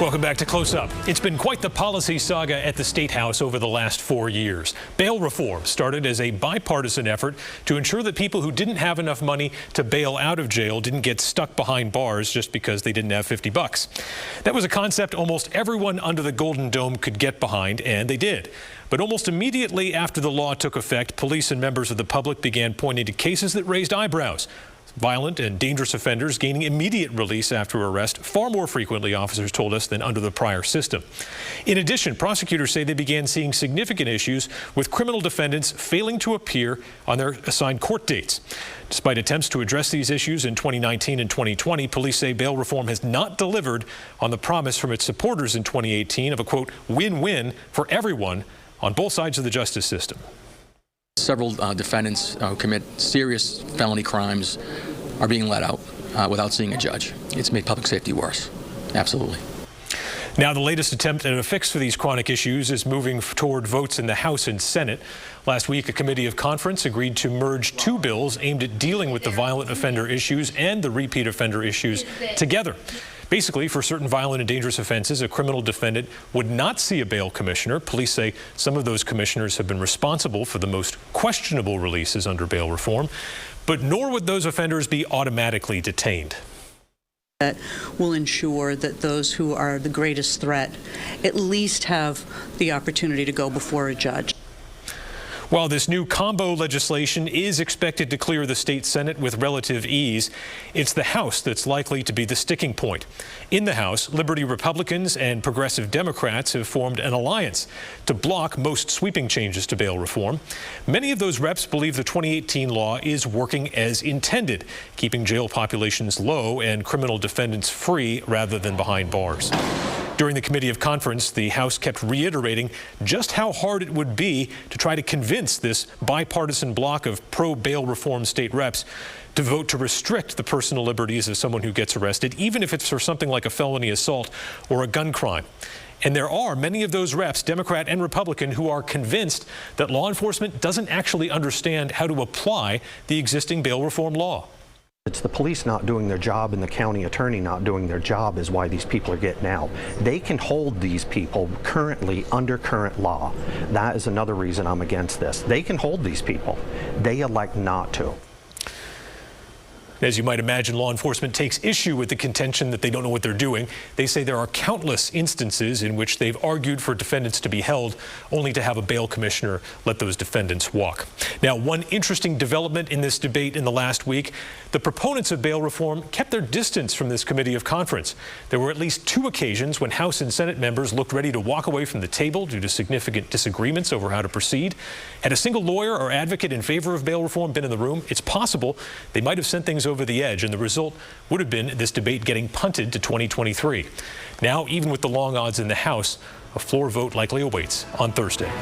Welcome back to Close Up. It's been quite the policy saga at the State House over the last 4 years. Bail reform started as a bipartisan effort to ensure that people who didn't have enough money to bail out of jail didn't get stuck behind bars just because they didn't have 50 bucks. That was a concept almost everyone under the Golden Dome could get behind, and they did. But almost immediately after the law took effect, police and members of the public began pointing to cases that raised eyebrows. Violent and dangerous offenders gaining immediate release after arrest, far more frequently, officers told us, than under the prior system. In addition, prosecutors say they began seeing significant issues with criminal defendants failing to appear on their assigned court dates. Despite attempts to address these issues in 2019 and 2020, police say bail reform has not delivered on the promise from its supporters in 2018 of a, quote, win-win for everyone on both sides of the justice system. Several defendants who commit serious felony crimes are being let out without seeing a judge. It's made public safety worse. Absolutely. Now, the latest attempt at a fix for these chronic issues is moving toward votes in the House and Senate. Last week, a committee of conference agreed to merge two bills aimed at dealing with the violent offender issues and the repeat offender issues together. Basically, for certain violent and dangerous offenses, a criminal defendant would not see a bail commissioner. Police say some of those commissioners have been responsible for the most questionable releases under bail reform, but nor would those offenders be automatically detained. That will ensure that those who are the greatest threat at least have the opportunity to go before a judge. While this new combo legislation is expected to clear the state Senate with relative ease, it's the House that's likely to be the sticking point. In the House, Liberty Republicans and Progressive Democrats have formed an alliance to block most sweeping changes to bail reform. Many of those reps believe the 2018 law is working as intended, keeping jail populations low and criminal defendants free rather than behind bars. During the committee of conference, the House kept reiterating just how hard it would be to try to convince this bipartisan bloc of pro-bail reform state reps to vote to restrict the personal liberties of someone who gets arrested, even if it's for something like a felony assault or a gun crime. And there are many of those reps, Democrat and Republican, who are convinced that law enforcement doesn't actually understand how to apply the existing bail reform law. It's the police not doing their job and the county attorney not doing their job is why these people are getting out. They can hold these people currently under current law. That is another reason I'm against this. They can hold these people. They elect not to. As you might imagine, law enforcement takes issue with the contention that they don't know what they're doing. They say there are countless instances in which they've argued for defendants to be held, only to have a bail commissioner let those defendants walk. Now, one interesting development in this debate in the last week, the proponents of bail reform kept their distance from this committee of conference. There were at least two occasions when House and Senate members looked ready to walk away from the table due to significant disagreements over how to proceed. Had a single lawyer or advocate in favor of bail reform been in the room, it's possible they might have sent things over the edge, and the result would have been this debate getting punted to 2023. Now, even with the long odds in the House, a floor vote likely awaits on Thursday.